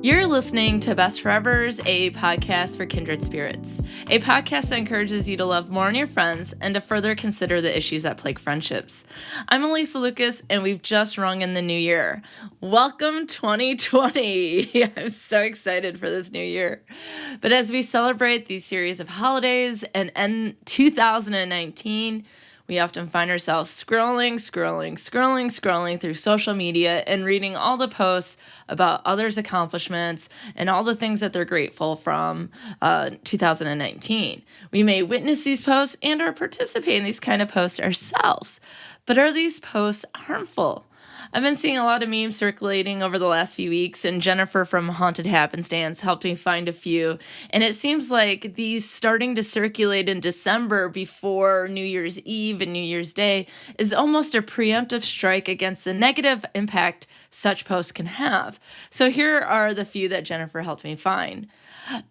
You're listening to Best Forevers, a podcast for kindred spirits, a podcast that encourages you to love more on your friends and to further consider the issues that plague friendships. I'm Alysa Lucas, and we've just rung in the new year. Welcome 2020! I'm so excited for this new year. But as we celebrate these series of holidays and end 2019, we often find ourselves scrolling through social media and reading all the posts about others' accomplishments and all the things that they're grateful from 2019. We may witness these posts and or participate in these kind of posts ourselves. But are these posts harmful? I've been seeing a lot of memes circulating over the last few weeks, and Jennifer from Haunted Happenstance helped me find a few. And it seems like these starting to circulate in December before New Year's Eve and New Year's Day is almost a preemptive strike against the negative impact such posts can have. So here are the few that Jennifer helped me find.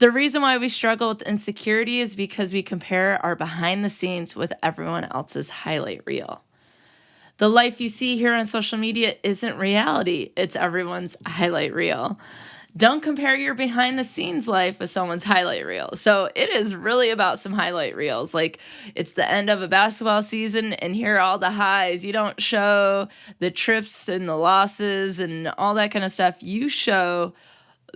The reason why we struggle with insecurity is because we compare our behind the scenes with everyone else's highlight reel. The life you see here on social media isn't reality. It's everyone's highlight reel. Don't compare your behind the scenes life with someone's highlight reel. So it is really about some highlight reels. Like, it's the end of a basketball season and here are all the highs. You don't show the trips and the losses and all that kind of stuff. You show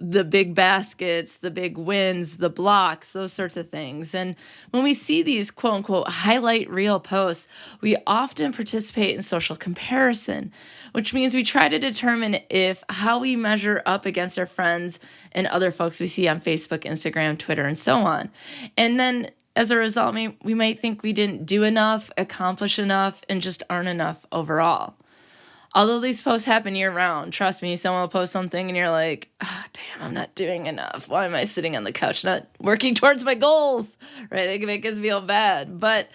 the big baskets, the big wins, the blocks, those sorts of things. And when we see these quote unquote highlight reel posts, we often participate in social comparison, which means we try to determine if how we measure up against our friends and other folks we see on Facebook, Instagram, Twitter, and so on. And then as a result, we might think we didn't do enough, accomplish enough, and just aren't enough overall. Although these posts happen year-round, trust me, someone will post something and you're like, damn, I'm not doing enough. Why am I sitting on the couch not working towards my goals? Right? They can make us feel bad. But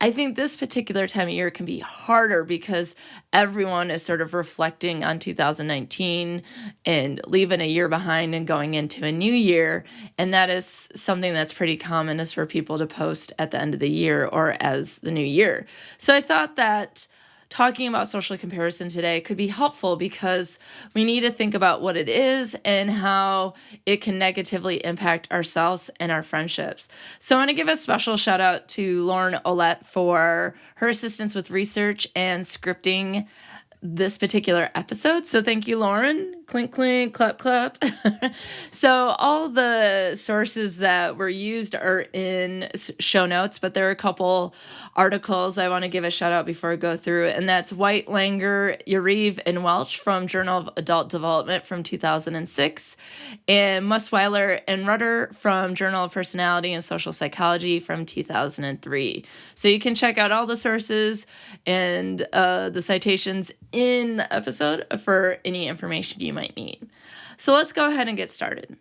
I think this particular time of year can be harder because everyone is sort of reflecting on 2019 and leaving a year behind and going into a new year. And that is something that's pretty common, is for people to post at the end of the year or as the new year. So I thought that talking about social comparison today could be helpful because we need to think about what it is and how it can negatively impact ourselves and our friendships. So I want to give a special shout out to Lauren Olette for her assistance with research and scripting this particular episode. So thank you, Lauren. Clink, clink, clap, clap. So all the sources that were used are in show notes, but there are a couple articles I want to give a shout out before I go through. And that's White, Langer, Yariv, and Welch from Journal of Adult Development from 2006, and Musweiler and Rudder from Journal of Personality and Social Psychology from 2003. So you can check out all the sources and the citations in the episode for any information you might need. So let's go ahead and get started.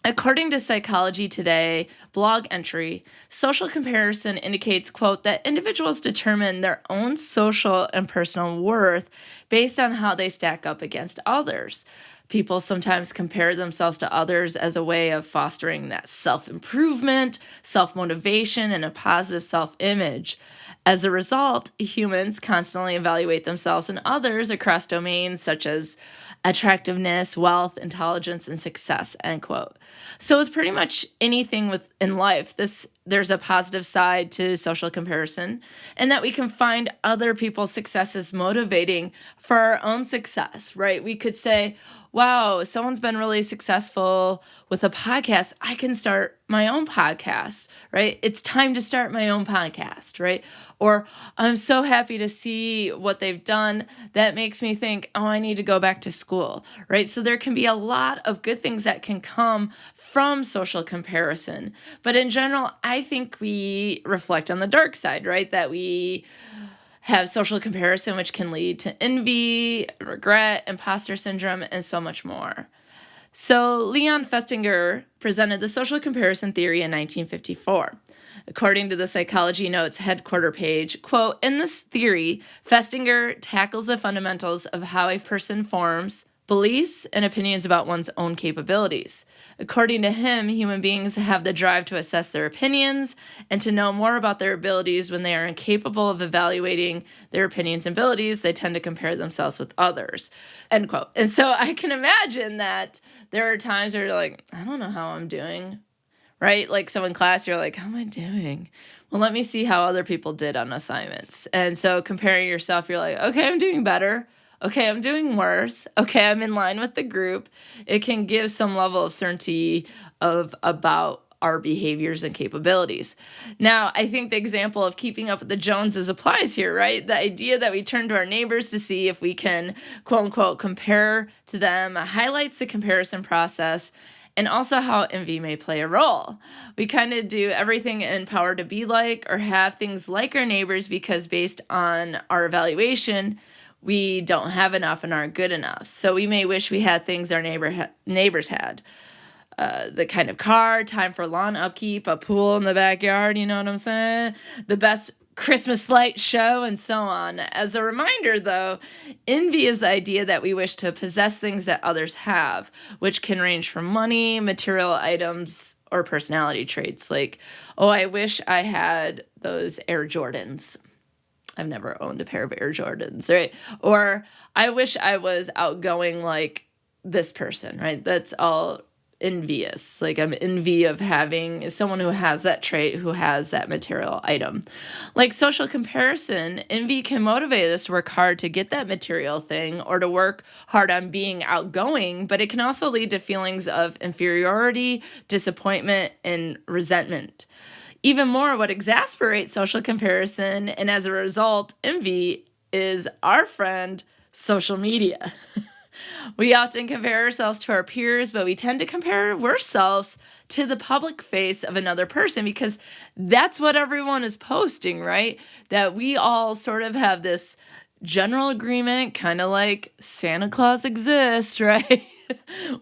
According to Psychology Today blog entry, social comparison indicates, quote, that individuals determine their own social and personal worth based on how they stack up against others. People sometimes compare themselves to others as a way of fostering that self-improvement, self-motivation, and a positive self-image. As a result, humans constantly evaluate themselves and others across domains such as attractiveness, wealth, intelligence, and success, end quote. So with pretty much anything in life, there's a positive side to social comparison, and that we can find other people's successes motivating for our own success, right? We could say, wow, someone's been really successful with a podcast. I can start my own podcast, right? It's time to start my own podcast, right? Or I'm so happy to see what they've done. That makes me think, oh, I need to go back to school, right? So there can be a lot of good things that can come from social comparison. But in general, I think we reflect on the dark side, right? That we have social comparison, which can lead to envy, regret, imposter syndrome, and so much more. So Leon Festinger presented the social comparison theory in 1954. According to the Psychology Notes headquarter page, quote, in this theory, Festinger tackles the fundamentals of how a person forms, beliefs and opinions about one's own capabilities. According to him, human beings have the drive to assess their opinions and to know more about their abilities. When they are incapable of evaluating their opinions and abilities, they tend to compare themselves with others. End quote. And so I can imagine that there are times where you're like, I don't know how I'm doing, right? Like, so in class, you're like, how am I doing? Well, let me see how other people did on assignments. And so comparing yourself, you're like, okay, I'm doing better. Okay, I'm doing worse. Okay, I'm in line with the group. It can give some level of certainty about our behaviors and capabilities. Now, I think the example of keeping up with the Joneses applies here, right? The idea that we turn to our neighbors to see if we can, quote unquote, compare to them highlights the comparison process and also how envy may play a role. We kind of do everything in power to be like or have things like our neighbors because based on our evaluation, we don't have enough and aren't good enough. So we may wish we had things our neighbors had. The kind of car, time for lawn upkeep, a pool in the backyard, you know what I'm saying? The best Christmas light show, and so on. As a reminder, though, envy is the idea that we wish to possess things that others have, which can range from money, material items, or personality traits. Like, oh, I wish I had those Air Jordans. I've never owned a pair of Air Jordans, right? Or I wish I was outgoing like this person, right? That's all envious. Like, I'm envy of having someone who has that trait, who has that material item. Like social comparison, envy can motivate us to work hard to get that material thing or to work hard on being outgoing, but it can also lead to feelings of inferiority, disappointment, and resentment. Even more, what exasperates social comparison, and as a result, envy, is our friend, social media. We often compare ourselves to our peers, but we tend to compare ourselves to the public face of another person because that's what everyone is posting, right? That we all sort of have this general agreement, kind of like Santa Claus exists, right?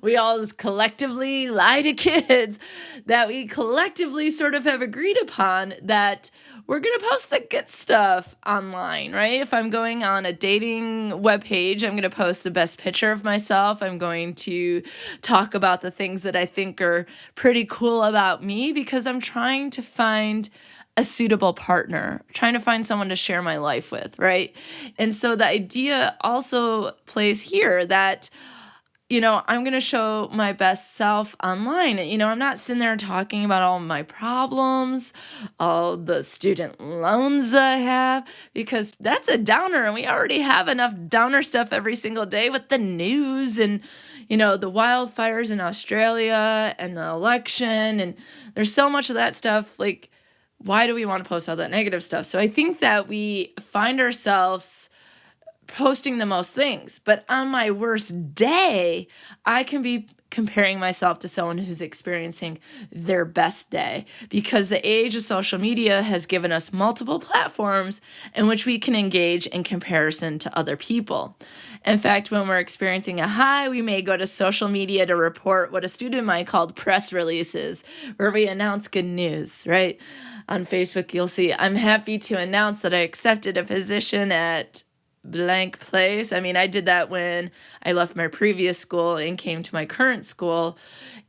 We all just collectively lie to kids, that we collectively sort of have agreed upon that we're going to post the good stuff online, right? If I'm going on a dating webpage, I'm going to post the best picture of myself. I'm going to talk about the things that I think are pretty cool about me because I'm trying to find a suitable partner, trying to find someone to share my life with, right? And so the idea also plays here that I'm going to show my best self online. I'm not sitting there talking about all my problems, all the student loans I have, because that's a downer. And we already have enough downer stuff every single day with the news and, the wildfires in Australia and the election. And there's so much of that stuff. Like, why do we want to post all that negative stuff? So I think that we find ourselves posting the most things, but on my worst day, I can be comparing myself to someone who's experiencing their best day because the age of social media has given us multiple platforms in which we can engage in comparison to other people. In fact, when we're experiencing a high, we may go to social media to report what a student might call press releases, where we announce good news, right? On Facebook, you'll see, I'm happy to announce that I accepted a position at blank place. I mean, I did that when I left my previous school and came to my current school.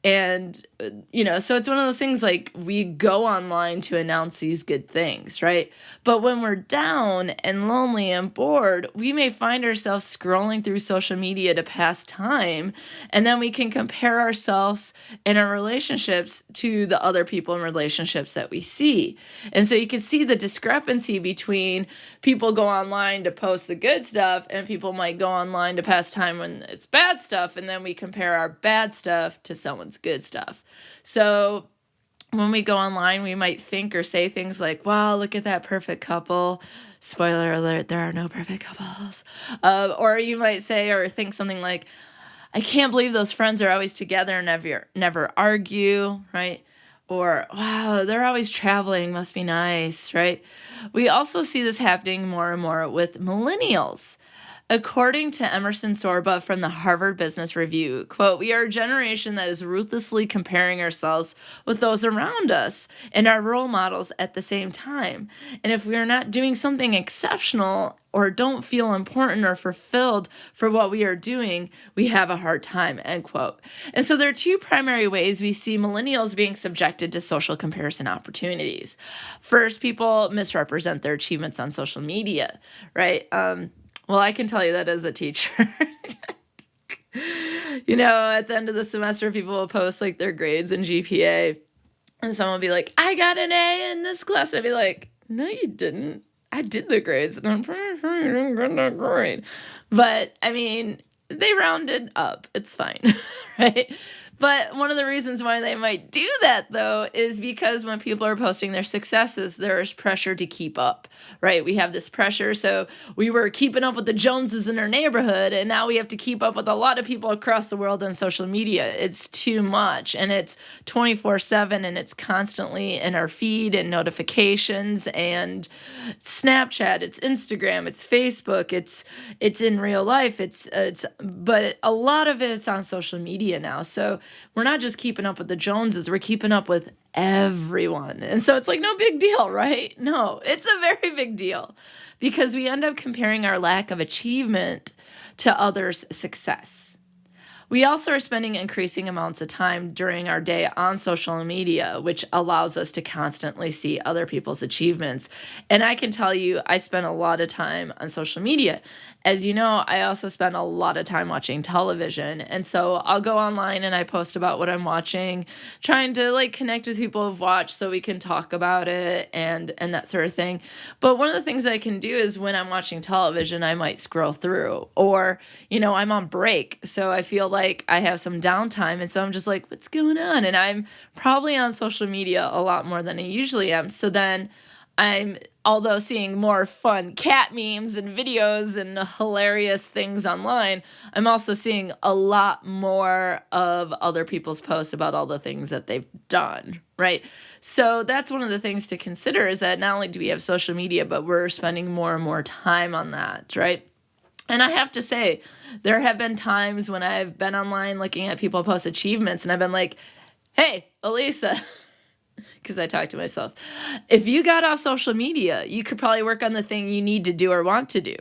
And, so it's one of those things like we go online to announce these good things, right? But when we're down and lonely and bored, we may find ourselves scrolling through social media to pass time. And then we can compare ourselves and our relationships to the other people and relationships that we see. And so you can see the discrepancy between people go online to post the good stuff and people might go online to pass time when it's bad stuff. And then we compare our bad stuff to someone's good stuff. So when we go online, we might think or say things like, wow, look at that perfect couple. Spoiler alert, there are no perfect couples. Or you might say or think something like, I can't believe those friends are always together and never argue, right? Or, wow, they're always traveling, must be nice, right? We also see this happening more and more with millennials. According to Emerson Sorba from the Harvard Business Review, quote, "We are a generation that is ruthlessly comparing ourselves with those around us and our role models at the same time. And if we are not doing something exceptional or don't feel important or fulfilled for what we are doing, we have a hard time," end quote. And so there are two primary ways we see millennials being subjected to social comparison opportunities. First, people misrepresent their achievements on social media, right? Well, I can tell you that as a teacher. At the end of the semester, people will post like their grades and GPA, and someone will be like, "I got an A in this class." And I'd be like, "No, you didn't. I did the grades, and I'm pretty sure you didn't get that grade." But I mean, they rounded up. It's fine, right? But one of the reasons why they might do that, though, is because when people are posting their successes, there's pressure to keep up, right? We have this pressure. So we were keeping up with the Joneses in our neighborhood, and now we have to keep up with a lot of people across the world on social media. It's too much, and it's 24/7, and it's constantly in our feed and notifications and Snapchat, it's Instagram, it's Facebook, it's in real life, but a lot of it's on social media now. So we're not just keeping up with the Joneses, we're keeping up with everyone. And so it's like no big deal, right? No, it's a very big deal because we end up comparing our lack of achievement to others' success. We also are spending increasing amounts of time during our day on social media, which allows us to constantly see other people's achievements. And I can tell you, I spend a lot of time on social media. As you know, I also spend a lot of time watching television. And so I'll go online and I post about what I'm watching, trying to like connect with people who've watched so we can talk about it and that sort of thing. But one of the things I can do is when I'm watching television, I might scroll through or, I'm on break. So I feel like I have some downtime. And so I'm just like, what's going on? And I'm probably on social media a lot more than I usually am. So then although seeing more fun cat memes and videos and hilarious things online, I'm also seeing a lot more of other people's posts about all the things that they've done, right? So that's one of the things to consider is that not only do we have social media, but we're spending more and more time on that, right? And I have to say, there have been times when I've been online looking at people post achievements and I've been like, "Hey, Alysa," because I talk to myself, "if you got off social media, you could probably work on the thing you need to do or want to do."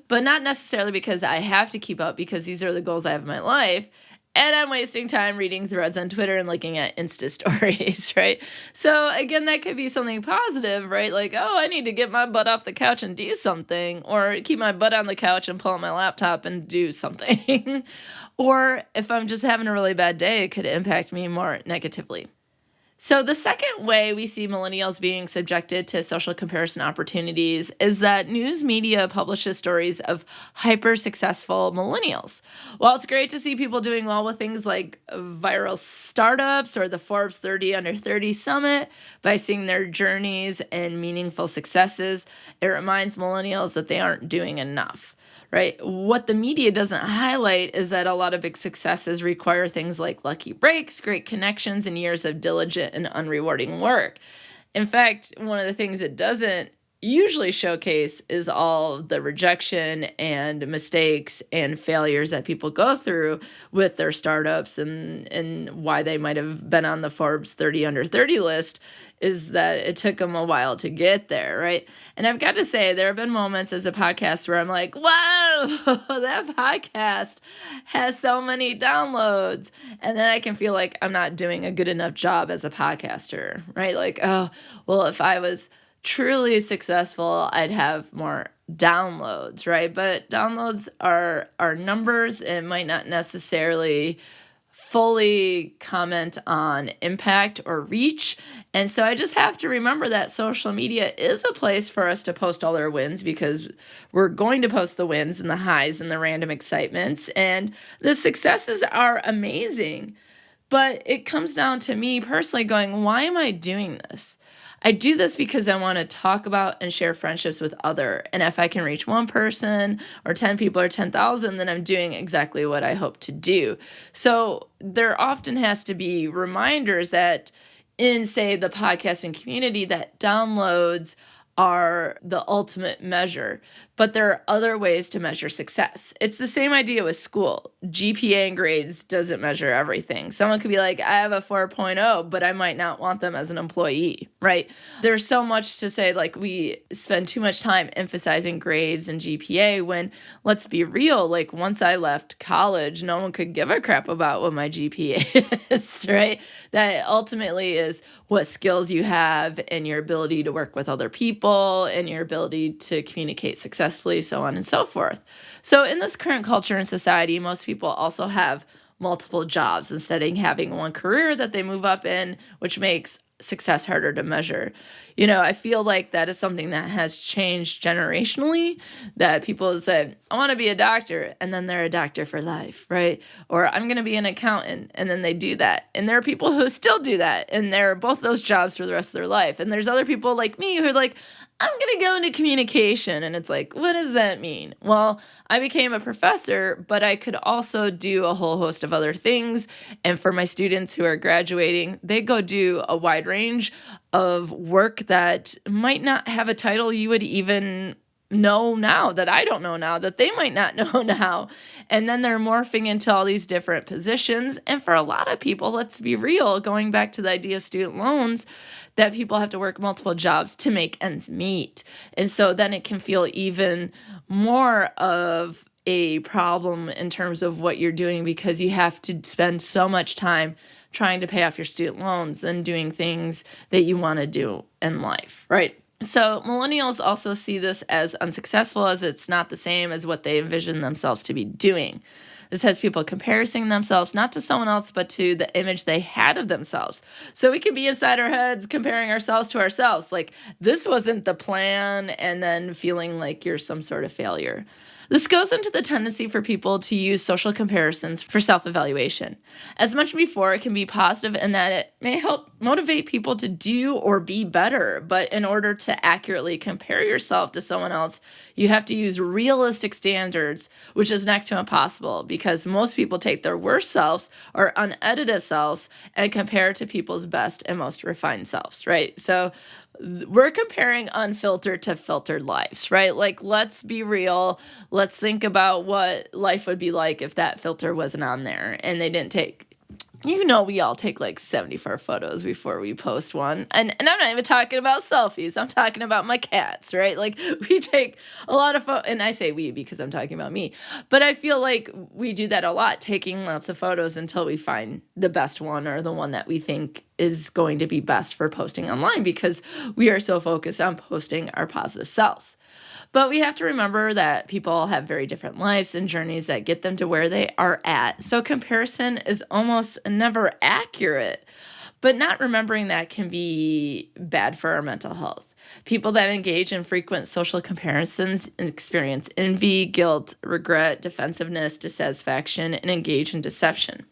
But not necessarily because I have to keep up, because these are the goals I have in my life. And I'm wasting time reading threads on Twitter and looking at Insta stories, right? So again, that could be something positive, right? Like, oh, I need to get my butt off the couch and do something, or keep my butt on the couch and pull out my laptop and do something. Or if I'm just having a really bad day, it could impact me more negatively. So the second way we see millennials being subjected to social comparison opportunities is that news media publishes stories of hyper-successful millennials. While it's great to see people doing well with things like viral startups or the Forbes 30 Under 30 Summit by seeing their journeys and meaningful successes, it reminds millennials that they aren't doing enough. Right? What the media doesn't highlight is that a lot of big successes require things like lucky breaks, great connections, and years of diligent and unrewarding work. In fact, one of the things it doesn't usually showcase is all the rejection and mistakes and failures that people go through with their startups and why they might have been on the Forbes 30 Under 30 list is that it took them a while to get there, right? And I've got to say, there have been moments as a podcast where I'm like, wow, that podcast has so many downloads. And then I can feel like I'm not doing a good enough job as a podcaster, right? Like, oh, well, if I was truly successful, I'd have more downloads, right? But downloads are numbers. It might not necessarily fully comment on impact or reach. And so I just have to remember that social media is a place for us to post all our wins, because we're going to post the wins and the highs and the random excitements. And the successes are amazing. But it comes down to me personally going, why am I doing this? I do this because I want to talk about and share friendships with others. And if I can reach one person or 10 people or 10,000, then I'm doing exactly what I hope to do. So there often has to be reminders that in, say, the podcasting community, that downloads are the ultimate measure, but there are other ways to measure success. It's the same idea with school. GPA and grades doesn't measure everything. Someone could be like, I have a 4.0, but I might not want them as an employee, right? There's so much to say, like we spend too much time emphasizing grades and GPA when, let's be real, like once I left college, no one could give a crap about what my GPA is, right? That ultimately is what skills you have and your ability to work with other people and your ability to communicate successfully, so on and so forth. So in this current culture and society, most people also have multiple jobs instead of having one career that they move up in, which makes success harder to measure. I feel like that is something that has changed generationally, that people say, I want to be a doctor, and then they're a doctor for life, right? Or I'm going to be an accountant, and then they do that. And there are people who still do that, and they're both those jobs for the rest of their life. And there's other people like me who are like, I'm going to go into communication. And it's like, what does that mean? Well, I became a professor, but I could also do a whole host of other things. And for my students who are graduating, they go do a wide range of work that might not have a title you would even know now, that I don't know now, that they might not know now. And then they're morphing into all these different positions. And for a lot of people, let's be real, going back to the idea of student loans, that people have to work multiple jobs to make ends meet. And so then it can feel even more of a problem in terms of what you're doing, because you have to spend so much time trying to pay off your student loans and doing things that you want to do in life, right? So millennials also see this as unsuccessful, as it's not the same as what they envision themselves to be doing. This has people comparing themselves not to someone else, but to the image they had of themselves. So we can be inside our heads comparing ourselves to ourselves, like this wasn't the plan, and then feeling like you're some sort of failure. This goes into the tendency for people to use social comparisons for self-evaluation. As mentioned before, it can be positive in that it may help motivate people to do or be better, but in order to accurately compare yourself to someone else, you have to use realistic standards, which is next to impossible, because most people take their worst selves or unedited selves and compare it to people's best and most refined selves, right? So we're comparing unfiltered to filtered lives, right? Like, let's be real. Let's think about what life would be like if that filter wasn't on there and they didn't take, we all take like 74 photos before we post one. And I'm not even talking about selfies. I'm talking about my cats, right? Like, we take a lot of photos, and I say we because I'm talking about me. But I feel like we do that a lot, taking lots of photos until we find the best one or the one that we think is going to be best for posting online, because we are so focused on posting our positive selves. But we have to remember that people have very different lives and journeys that get them to where they are at. So comparison is almost never accurate. But not remembering that can be bad for our mental health. People that engage in frequent social comparisons experience envy, guilt, regret, defensiveness, dissatisfaction, and engage in deception.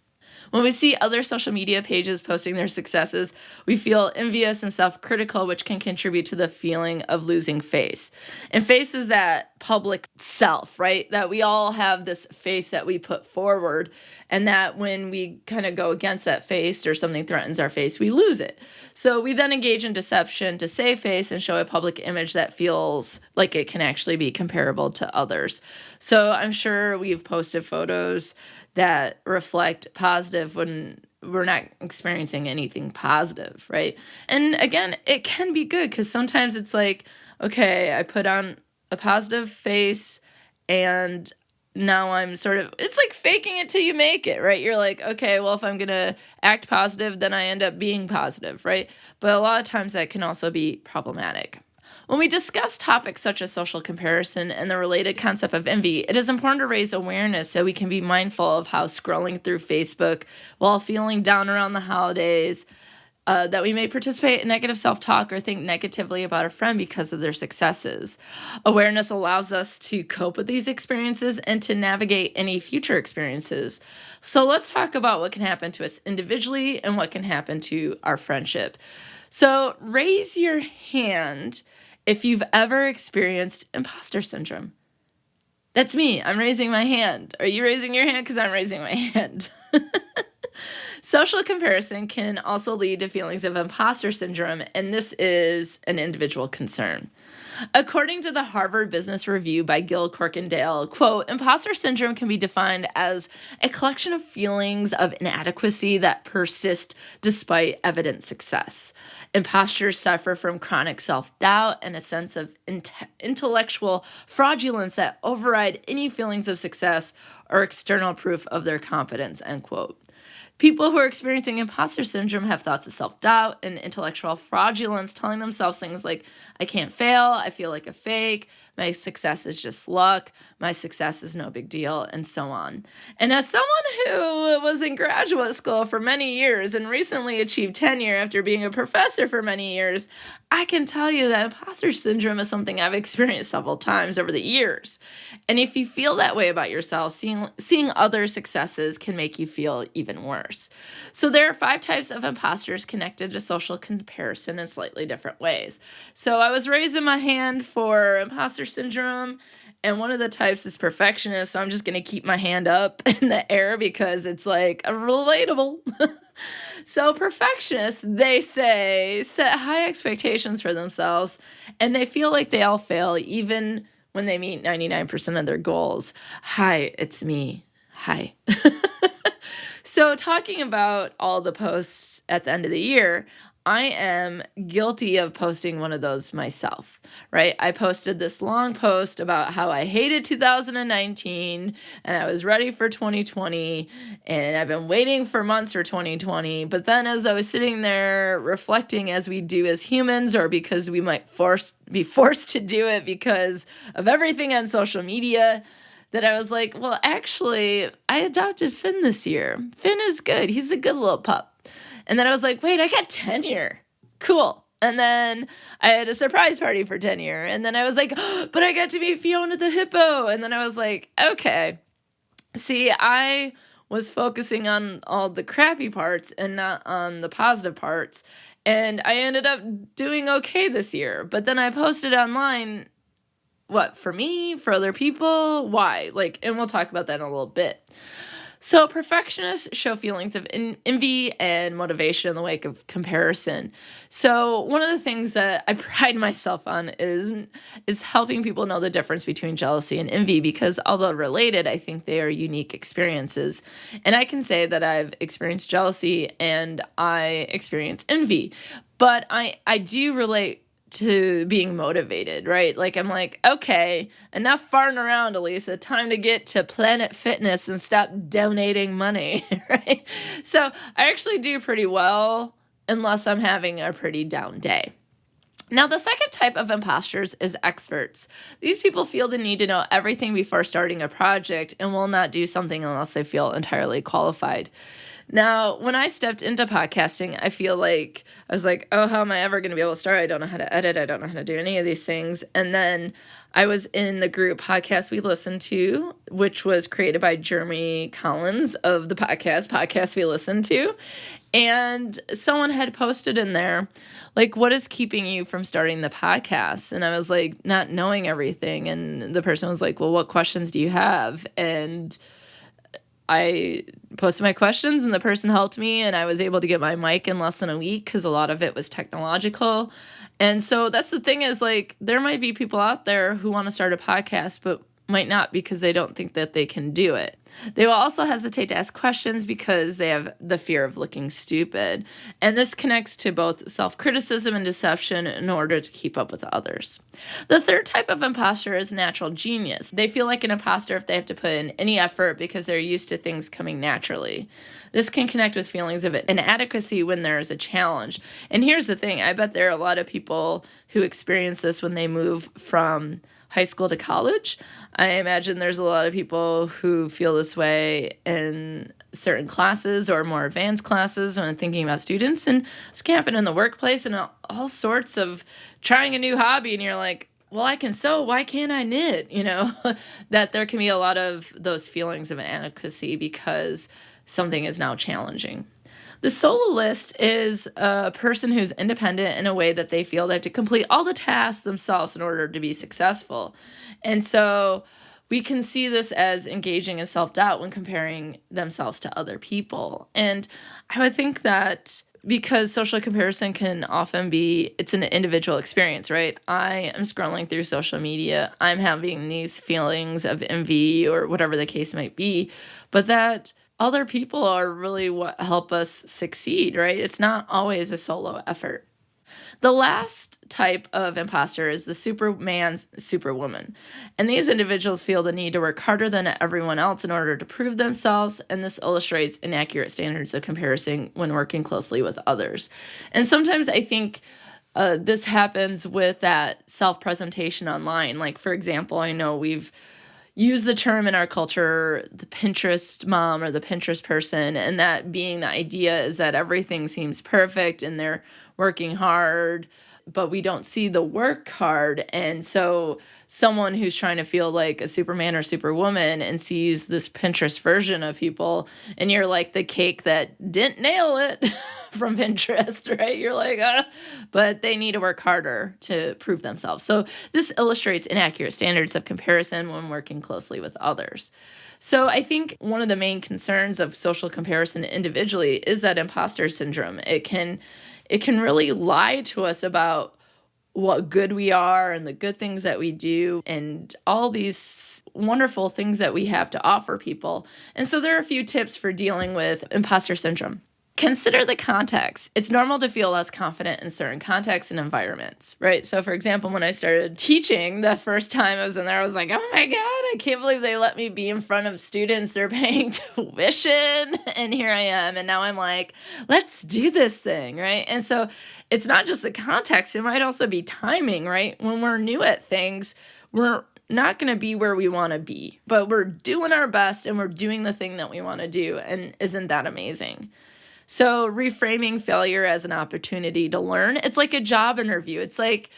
When we see other social media pages posting their successes, we feel envious and self-critical, which can contribute to the feeling of losing face. And face is that public self, right? That we all have this face that we put forward, and that when we kind of go against that face or something threatens our face, we lose it. So we then engage in deception to save face and show a public image that feels like it can actually be comparable to others. So I'm sure we've posted photos that reflect positive when we're not experiencing anything positive, right? And again, it can be good, because sometimes it's like, okay, I put on a positive face and now I'm it's like faking it till you make it, right? You're like, okay, well, if I'm going to act positive, then I end up being positive, right? But a lot of times that can also be problematic. When we discuss topics such as social comparison and the related concept of envy, it is important to raise awareness so we can be mindful of how scrolling through Facebook while feeling down around the holidays, that we may participate in negative self-talk or think negatively about a friend because of their successes. Awareness allows us to cope with these experiences and to navigate any future experiences. So let's talk about what can happen to us individually and what can happen to our friendship. So raise your hand if you've ever experienced imposter syndrome. That's me. I'm raising my hand. Are you raising your hand? Because I'm raising my hand. Social comparison can also lead to feelings of imposter syndrome, and this is an individual concern. According to the Harvard Business Review by Gil Corkindale, quote, imposter syndrome can be defined as a collection of feelings of inadequacy that persist despite evident success. Imposters suffer from chronic self-doubt and a sense of intellectual fraudulence that override any feelings of success or external proof of their competence, end quote. People who are experiencing imposter syndrome have thoughts of self-doubt and intellectual fraudulence, telling themselves things like, I can't fail, I feel like a fake, my success is just luck, my success is no big deal, and so on. And as someone who was in graduate school for many years and recently achieved tenure after being a professor for many years, I can tell you that imposter syndrome is something I've experienced several times over the years. And if you feel that way about yourself, seeing other successes can make you feel even worse. So there are 5 types of imposters connected to social comparison in slightly different ways. So I was raising my hand for imposter syndrome, and one of the types is perfectionist, so I'm just going to keep my hand up in the air because it's like relatable. So perfectionists, they say, set high expectations for themselves, and they feel like they all fail even when they meet 99% of their goals. Hi, it's me. Hi. So talking about all the posts at the end of the year, I am guilty of posting one of those myself, right? I posted this long post about how I hated 2019 and I was ready for 2020 and I've been waiting for months for 2020. But then as I was sitting there reflecting as we do as humans, or because we might be forced to do it because of everything on social media, that I was like, well, actually, I adopted Finn this year. Finn is good. He's a good little pup. And then I was like, wait, I got tenure. Cool. And then I had a surprise party for tenure. And then I was like, oh, but I got to meet Fiona the hippo. And then I was like, okay. See, I was focusing on all the crappy parts and not on the positive parts. And I ended up doing okay this year. But then I posted online, what, for me, for other people, why? And we'll talk about that in a little bit. So perfectionists show feelings of envy and motivation in the wake of comparison. So one of the things that I pride myself on is helping people know the difference between jealousy and envy, because although related, I think they are unique experiences. And I can say that I've experienced jealousy and I experience envy, but I do relate to being motivated, right? I'm like, okay, enough farting around, Alysa. Time to get to Planet Fitness and stop donating money, right? So I actually do pretty well unless I'm having a pretty down day. Now, the second type of imposters is experts. These people feel the need to know everything before starting a project and will not do something unless they feel entirely qualified. Now, when I stepped into podcasting, I was like, oh, how am I ever going to be able to start? I don't know how to edit. I don't know how to do any of these things. And then I was in the group Podcast We Listen To, which was created by Jeremy Collins of the Podcast We Listen To. And someone had posted in there, what is keeping you from starting the podcast? And I was like, not knowing everything. And the person was like, well, what questions do you have? And I posted my questions and the person helped me, and I was able to get my mic in less than a week because a lot of it was technological. And so that's the thing is, there might be people out there who want to start a podcast but might not because they don't think that they can do it. They will also hesitate to ask questions because they have the fear of looking stupid. And this connects to both self-criticism and deception in order to keep up with others. The third type of imposter is natural genius. They feel like an imposter if they have to put in any effort because they're used to things coming naturally. This can connect with feelings of inadequacy when there is a challenge. And here's the thing, I bet there are a lot of people who experience this when they move from high school to college. I imagine there's a lot of people who feel this way in certain classes or more advanced classes when I'm thinking about students. And this can happen in the workplace and all sorts of trying a new hobby. And you're like, well, I can sew. Why can't I knit? That there can be a lot of those feelings of inadequacy because something is now challenging. The soloist is a person who's independent in a way that they feel they have to complete all the tasks themselves in order to be successful. And so we can see this as engaging in self-doubt when comparing themselves to other people. And I would think that because social comparison can often be, it's an individual experience, right? I am scrolling through social media. I'm having these feelings of envy or whatever the case might be, but that other people are really what help us succeed, right? It's not always a solo effort. The last type of imposter is the Superman, Superwoman. And these individuals feel the need to work harder than everyone else in order to prove themselves, and this illustrates inaccurate standards of comparison when working closely with others. And sometimes I think this happens with that self-presentation online. Like, for example, I know we've used the term in our culture, the Pinterest mom or the Pinterest person, and that being the idea is that everything seems perfect and they're working hard, but we don't see the work hard. And so someone who's trying to feel like a Superman or Superwoman and sees this Pinterest version of people, and you're like the cake that didn't nail it from Pinterest, right? You're like, but they need to work harder to prove themselves. So this illustrates inaccurate standards of comparison when working closely with others. So I think one of the main concerns of social comparison individually is that imposter syndrome. It can really lie to us about what good we are and the good things that we do and all these wonderful things that we have to offer people. And so there are a few tips for dealing with imposter syndrome. Consider the context. It's normal to feel less confident in certain contexts and environments, right? So for example, when I started teaching the first time I was in there, I was like, oh my God, I can't believe they let me be in front of students. They're paying tuition. And here I am. And now I'm like, let's do this thing, right? And so it's not just the context. It might also be timing, right? When we're new at things, we're not going to be where we want to be, but we're doing our best and we're doing the thing that we want to do. And isn't that amazing? So reframing failure as an opportunity to learn, it's like a job interview. It's like,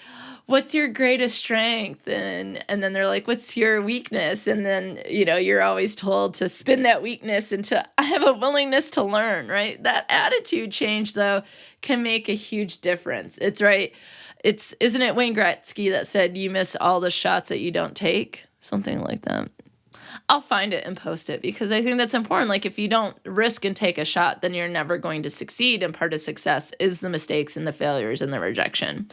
what's your greatest strength? And then they're like, what's your weakness? And then, you're always told to spin that weakness into, I have a willingness to learn, right? That attitude change, though, can make a huge difference. It's right. Isn't it Wayne Gretzky that said, you miss all the shots that you don't take? Something like that. I'll find it and post it because I think that's important. Like if you don't risk and take a shot, then you're never going to succeed. And part of success is the mistakes and the failures and the rejection.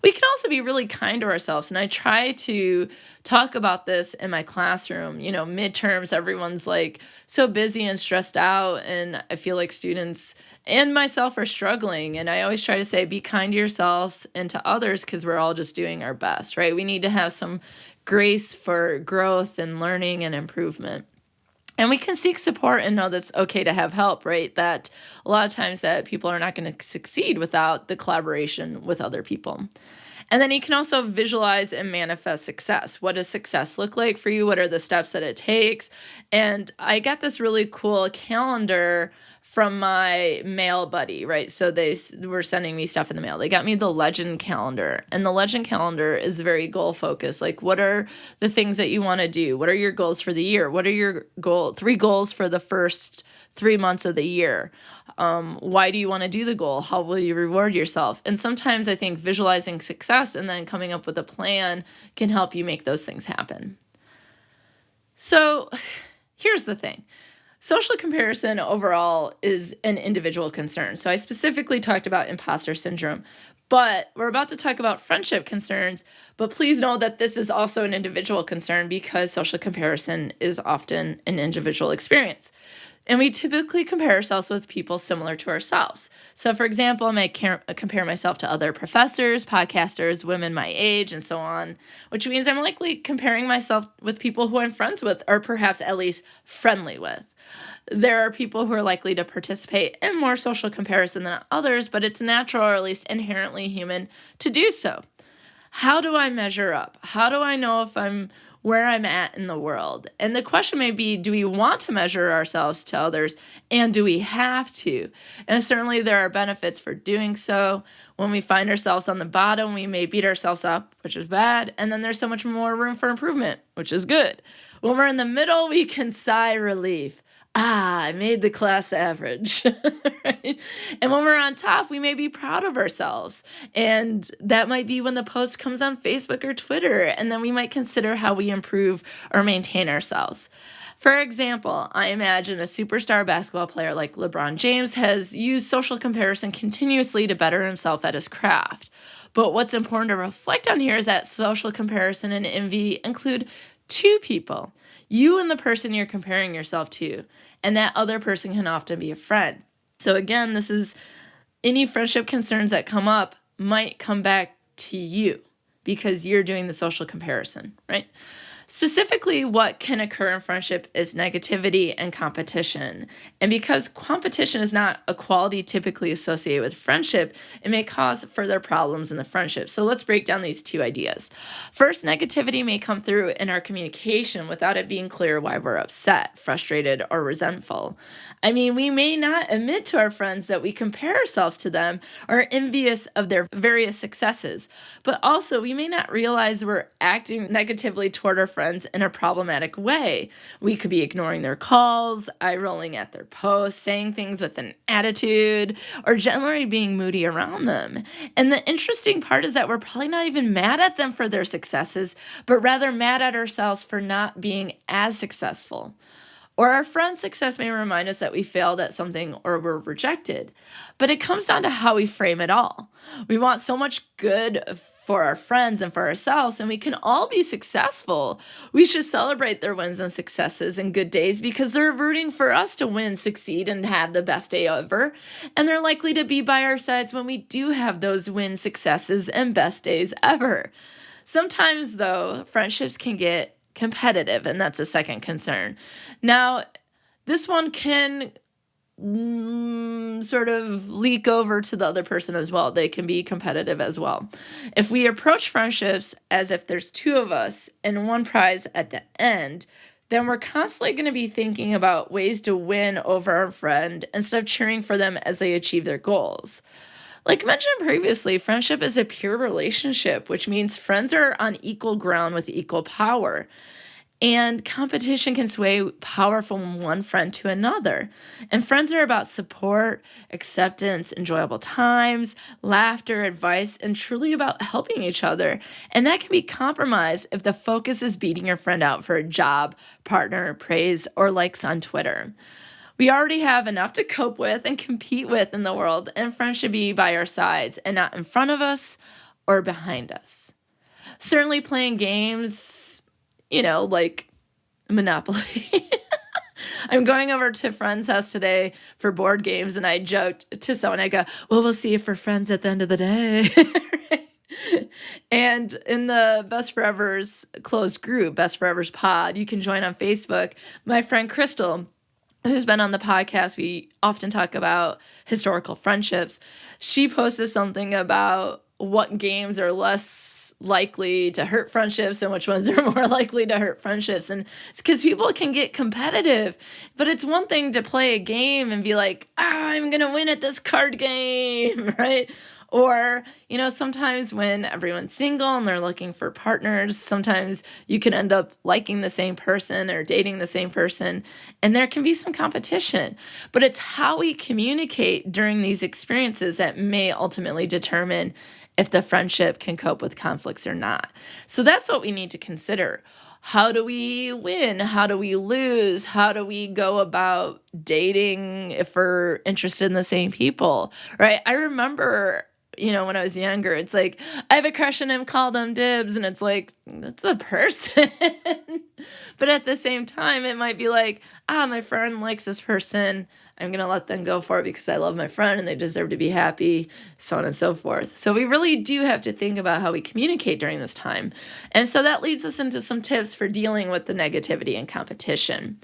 We can also be really kind to ourselves. And I try to talk about this in my classroom. Midterms, everyone's like so busy and stressed out. And I feel like students and myself are struggling. And I always try to say, be kind to yourselves and to others because we're all just doing our best, right? We need to have some grace for growth and learning and improvement. And we can seek support and know that's okay to have help, right? That a lot of times that people are not going to succeed without the collaboration with other people. And then you can also visualize and manifest success. What does success look like for you? What are the steps that it takes? And I got this really cool calendar from my mail buddy, right? So they were sending me stuff in the mail. They got me the Legend calendar. And the Legend calendar is very goal focused. Like, what are the things that you want to do? What are your goals for the year? What are your 3 goals for the first 3 months of the year? Why do you want to do the goal? How will you reward yourself? And sometimes I think visualizing success and then coming up with a plan can help you make those things happen. So here's the thing. Social comparison overall is an individual concern. So I specifically talked about imposter syndrome, but we're about to talk about friendship concerns. But please know that this is also an individual concern because social comparison is often an individual experience. And we typically compare ourselves with people similar to ourselves. So for example, I might compare myself to other professors, podcasters, women my age, and so on, which means I'm likely comparing myself with people who I'm friends with or perhaps at least friendly with. There are people who are likely to participate in more social comparison than others, but it's natural or at least inherently human to do so. How do I measure up? How do I know if I'm where I'm at in the world? And the question may be, do we want to measure ourselves to others? And do we have to? And certainly there are benefits for doing so. When we find ourselves on the bottom, we may beat ourselves up, which is bad. And then there's so much more room for improvement, which is good. When we're in the middle, we can sigh relief. I made the class average, right? And when we're on top, we may be proud of ourselves. And that might be when the post comes on Facebook or Twitter, and then we might consider how we improve or maintain ourselves. For example, I imagine a superstar basketball player like LeBron James has used social comparison continuously to better himself at his craft. But what's important to reflect on here is that social comparison and envy include two people, you and the person you're comparing yourself to, and that other person can often be a friend. So again, this is any friendship concerns that come up might come back to you because you're doing the social comparison, right? Specifically, what can occur in friendship is negativity and competition. And because competition is not a quality typically associated with friendship, it may cause further problems in the friendship. So let's break down these two ideas. First, negativity may come through in our communication without it being clear why we're upset, frustrated, or resentful. I mean, we may not admit to our friends that we compare ourselves to them or are envious of their various successes, but also we may not realize we're acting negatively toward our friends in a problematic way. We could be ignoring their calls, eye rolling at their posts, saying things with an attitude, or generally being moody around them. And the interesting part is that we're probably not even mad at them for their successes, but rather mad at ourselves for not being as successful. Or our friend's success may remind us that we failed at something or were rejected. But it comes down to how we frame it all. We want so much good for our friends and for ourselves, and we can all be successful. We should celebrate their wins and successes and good days because they're rooting for us to win, succeed, and have the best day ever. And they're likely to be by our sides when we do have those wins, successes, and best days ever. Sometimes, though, friendships can get competitive, and that's a second concern. Now, this one can sort of leak over to the other person as well. They can be competitive as well. If we approach friendships as if there's two of us and one prize at the end, then we're constantly going to be thinking about ways to win over our friend instead of cheering for them as they achieve their goals. Like mentioned previously, friendship is a pure relationship, which means friends are on equal ground with equal power. And competition can sway power from one friend to another. And friends are about support, acceptance, enjoyable times, laughter, advice, and truly about helping each other. And that can be compromised if the focus is beating your friend out for a job, partner, praise, or likes on Twitter. We already have enough to cope with and compete with in the world, and friends should be by our sides and not in front of us or behind us. Certainly playing games, like Monopoly. I'm going over to a friend's house today for board games, and I joked to someone, I go, well, we'll see if we're friends at the end of the day. And in the Best Forevers closed group, Best Forevers Pod, you can join on Facebook. My friend Crystal, who's been on the podcast, we often talk about historical friendships. She posted something about what games are less likely to hurt friendships and which ones are more likely to hurt friendships. And it's because people can get competitive. But it's one thing to play a game and be like, I'm going to win at this card game, right? Or, sometimes when everyone's single and they're looking for partners, sometimes you can end up liking the same person or dating the same person, and there can be some competition. But it's how we communicate during these experiences that may ultimately determine if the friendship can cope with conflicts or not. So that's what we need to consider. How do we win? How do we lose? How do we go about dating if we're interested in the same people, right? I remember when I was younger, it's like, I have a crush on him, call them dibs. And it's like, that's a person. But at the same time, it might be like, my friend likes this person. I'm going to let them go for it because I love my friend and they deserve to be happy, so on and so forth. So we really do have to think about how we communicate during this time. And so that leads us into some tips for dealing with the negativity and competition.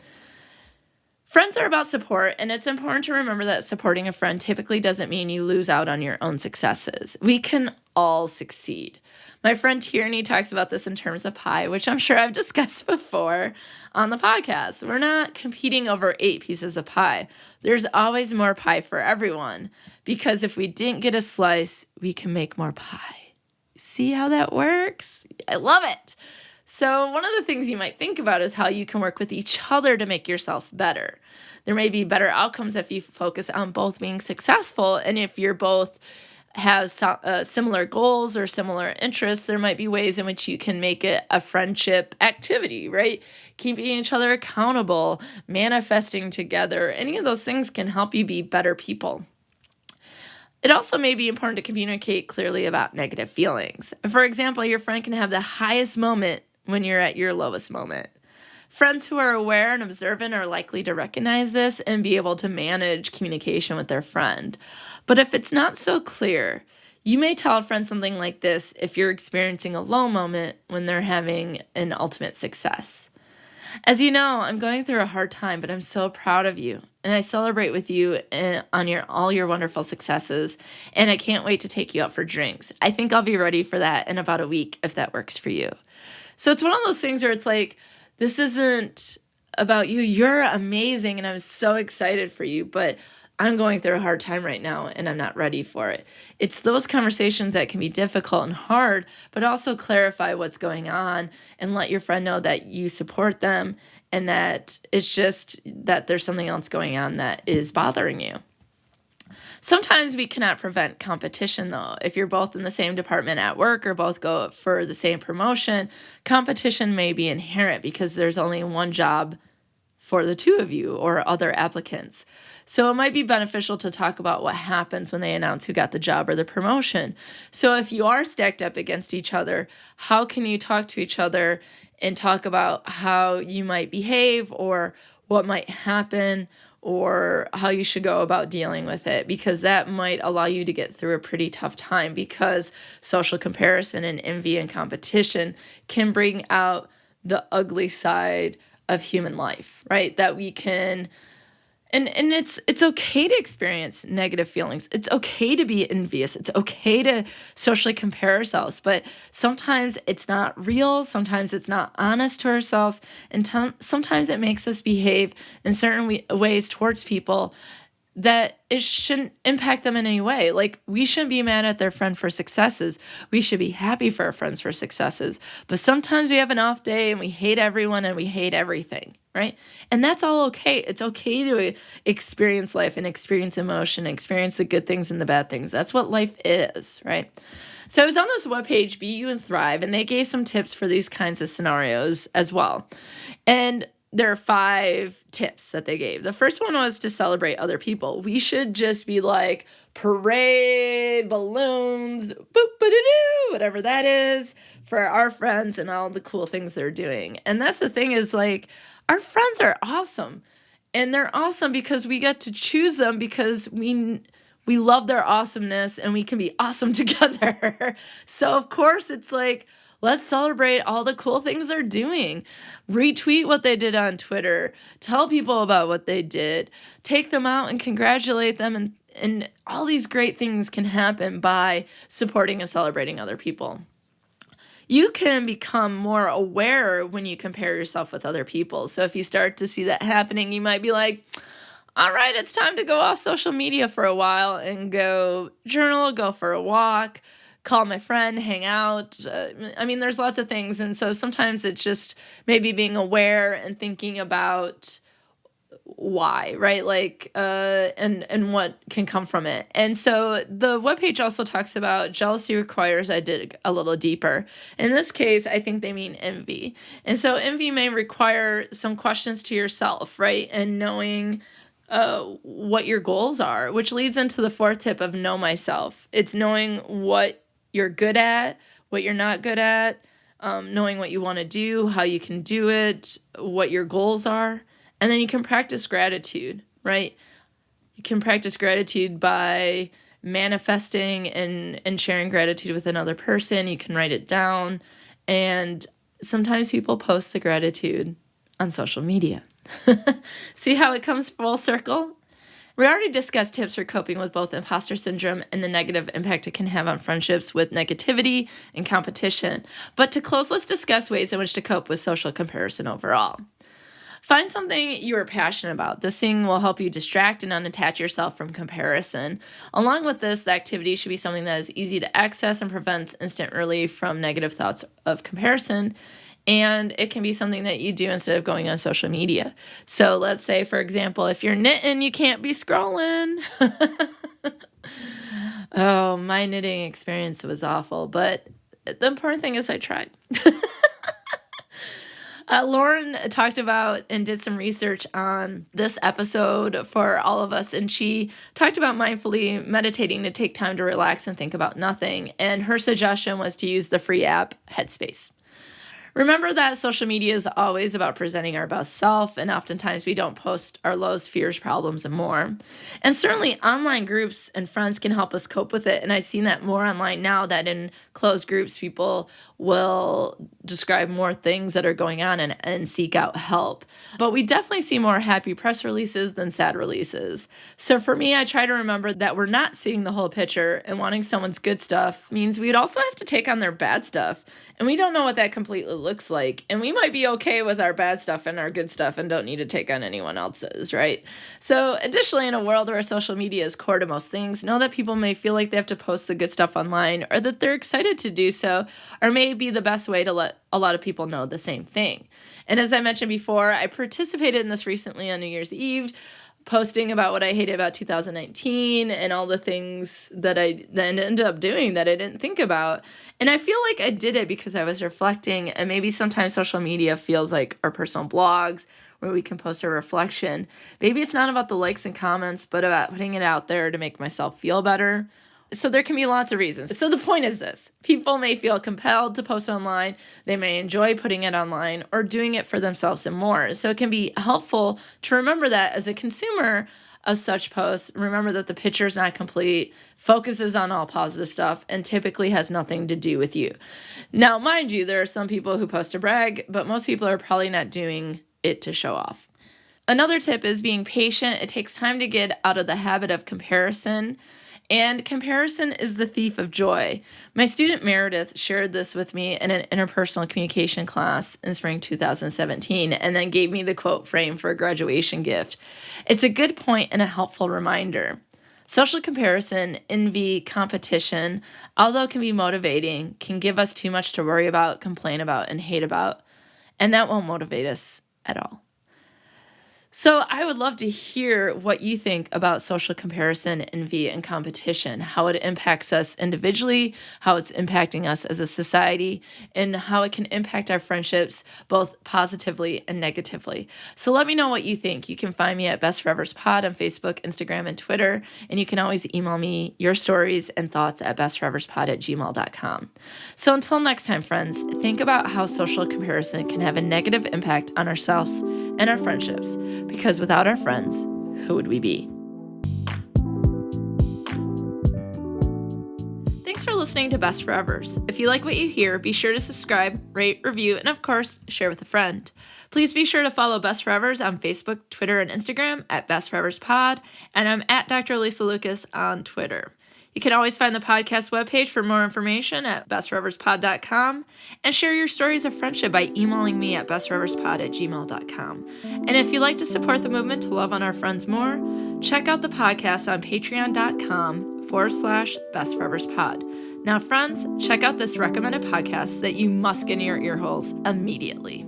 Friends are about support, and it's important to remember that supporting a friend typically doesn't mean you lose out on your own successes. We can all succeed. My friend Tierney talks about this in terms of pie, which I'm sure I've discussed before on the podcast. We're not competing over 8 pieces of pie. There's always more pie for everyone, because if we didn't get a slice, we can make more pie. See how that works? I love it. So, one of the things you might think about is how you can work with each other to make yourselves better. There may be better outcomes if you focus on both being successful, and if you're both have similar goals or similar interests, there might be ways in which you can make it a friendship activity, right? Keeping each other accountable, manifesting together, any of those things can help you be better people. It also may be important to communicate clearly about negative feelings. For example, your friend can have the highest moment when you're at your lowest moment. Friends who are aware and observant are likely to recognize this and be able to manage communication with their friend. But if it's not so clear, you may tell a friend something like this if you're experiencing a low moment when they're having an ultimate success. As you know, I'm going through a hard time, but I'm so proud of you, and I celebrate with you on all your wonderful successes, and I can't wait to take you out for drinks. I think I'll be ready for that in about a week if that works for you. So it's one of those things where it's like, this isn't about you. You're amazing, and I'm so excited for you, but I'm going through a hard time right now, and I'm not ready for it. It's those conversations that can be difficult and hard, but also clarify what's going on and let your friend know that you support them and that it's just that there's something else going on that is bothering you. Sometimes we cannot prevent competition, though. If you're both in the same department at work or both go for the same promotion, competition may be inherent because there's only one job for the two of you or other applicants. So it might be beneficial to talk about what happens when they announce who got the job or the promotion. So if you are stacked up against each other, how can you talk to each other and talk about how you might behave or what might happen or how you should go about dealing with it? Because that might allow you to get through a pretty tough time, because social comparison and envy and competition can bring out the ugly side of human life, right? That we can, and it's okay to experience negative feelings. It's okay to be envious. It's okay to socially compare ourselves, but sometimes it's not real. Sometimes it's not honest to ourselves, and sometimes it makes us behave in certain ways towards people that it shouldn't impact them in any way. Like, we shouldn't be mad at their friend for successes. We should be happy for our friends for successes. But sometimes we have an off day and we hate everyone and we hate everything, right? And that's all okay. It's okay to experience life and experience emotion, experience the good things and the bad things. That's what life is, right? So I was on this webpage, Be You and Thrive, and they gave some tips for these kinds of scenarios as well. And there are 5 tips that they gave. The first one was to celebrate other people. We should just be like, parade, balloons, boop-ba-doo-doo, whatever that is, for our friends and all the cool things they're doing. And that's the thing, is like, our friends are awesome. And they're awesome because we get to choose them, because we love their awesomeness and we can be awesome together. So of course it's like, let's celebrate all the cool things they're doing. Retweet what they did on Twitter. Tell people about what they did. Take them out and congratulate them. And all these great things can happen by supporting and celebrating other people. You can become more aware when you compare yourself with other people. So if you start to see that happening, you might be like, all right, it's time to go off social media for a while and go journal, go for a walk, call my friend, hang out. There's lots of things. And so sometimes it's just maybe being aware and thinking about why, right? Like, and what can come from it. And so the webpage also talks about jealousy requires I dig a little deeper. In this case, I think they mean envy. And so envy may require some questions to yourself, right? And knowing what your goals are, which leads into the 4th tip of know myself. It's knowing what you're good at, what you're not good at, knowing what you want to do, how you can do it, what your goals are. And then you can practice gratitude, right? You can practice gratitude by manifesting and sharing gratitude with another person. You can write it down. And sometimes people post the gratitude on social media. See how it comes full circle? We already discussed tips for coping with both imposter syndrome and the negative impact it can have on friendships with negativity and competition. But to close, let's discuss ways in which to cope with social comparison overall. Find something you are passionate about. This thing will help you distract and unattach yourself from comparison. Along with this, the activity should be something that is easy to access and prevents instant relief from negative thoughts of comparison. And it can be something that you do instead of going on social media. So let's say, for example, if you're knitting, you can't be scrolling. Oh, my knitting experience was awful, but the important thing is I tried. Lauren talked about and did some research on this episode for all of us, and she talked about mindfully meditating to take time to relax and think about nothing. And her suggestion was to use the free app Headspace. Remember that social media is always about presenting our best self, and oftentimes we don't post our lows, fears, problems, and more. And certainly online groups and friends can help us cope with it, and I've seen that more online now, that in closed groups, people will describe more things that are going on and seek out help. But we definitely see more happy press releases than sad releases. So for me, I try to remember that we're not seeing the whole picture, and wanting someone's good stuff means we'd also have to take on their bad stuff. And we don't know what that completely looks like. And we might be okay with our bad stuff and our good stuff and don't need to take on anyone else's, right? So additionally, in a world where social media is core to most things, know that people may feel like they have to post the good stuff online, or that they're excited to do so, or may be the best way to let a lot of people know the same thing. And as I mentioned before, I participated in this recently on New Year's Eve, posting about what I hated about 2019 and all the things that I then ended up doing that I didn't think about. And I feel like I did it because I was reflecting, and maybe sometimes social media feels like our personal blogs where we can post a reflection. Maybe it's not about the likes and comments, but about putting it out there to make myself feel better. So there can be lots of reasons. So the point is this: people may feel compelled to post online, they may enjoy putting it online, or doing it for themselves and more. So it can be helpful to remember that as a consumer of such posts, remember that the picture is not complete, focuses on all positive stuff, and typically has nothing to do with you. Now, mind you, there are some people who post to brag, but most people are probably not doing it to show off. Another tip is being patient. It takes time to get out of the habit of comparison. And comparison is the thief of joy. My student Meredith shared this with me in an interpersonal communication class in spring 2017, and then gave me the quote frame for a graduation gift. It's a good point and a helpful reminder. Social comparison, envy, competition, although it can be motivating, can give us too much to worry about, complain about, and hate about, and that won't motivate us at all. So I would love to hear what you think about social comparison, envy, and competition, how it impacts us individually, how it's impacting us as a society, and how it can impact our friendships both positively and negatively. So let me know what you think. You can find me at Best Forevers Pod on Facebook, Instagram, and Twitter, and you can always email me your stories and thoughts at bestforeverspod@gmail.com. So until next time, friends, think about how social comparison can have a negative impact on ourselves and our friendships. Because without our friends, who would we be? Thanks for listening to Best Forevers. If you like what you hear, be sure to subscribe, rate, review, and of course, share with a friend. Please be sure to follow Best Forevers on Facebook, Twitter, and Instagram at Best Forevers Pod, and I'm at Dr. Alysa Lucas on Twitter. You can always find the podcast webpage for more information at bestforeverspod.com, and share your stories of friendship by emailing me at bestforeverspod@gmail.com. And if you'd like to support the movement to love on our friends more, check out the podcast on patreon.com/bestforeverspod. Now, friends, check out this recommended podcast that you must get in your ear holes immediately.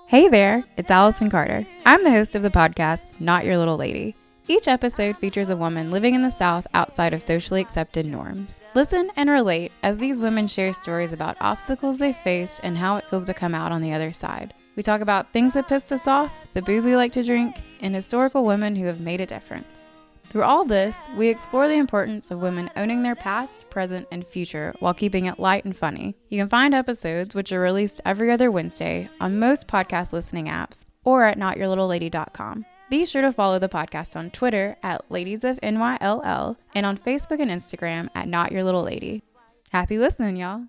Hey there, it's Allison Carter. I'm the host of the podcast, Not Your Little Lady. Each episode features a woman living in the South outside of socially accepted norms. Listen and relate as these women share stories about obstacles they faced and how it feels to come out on the other side. We talk about things that pissed us off, the booze we like to drink, and historical women who have made a difference. Through all this, we explore the importance of women owning their past, present, and future while keeping it light and funny. You can find episodes, which are released every other Wednesday, on most podcast listening apps or at notyourlittledady.com. Be sure to follow the podcast on Twitter at ladiesofnyll and on Facebook and Instagram at notyourlittledady. Happy listening, y'all.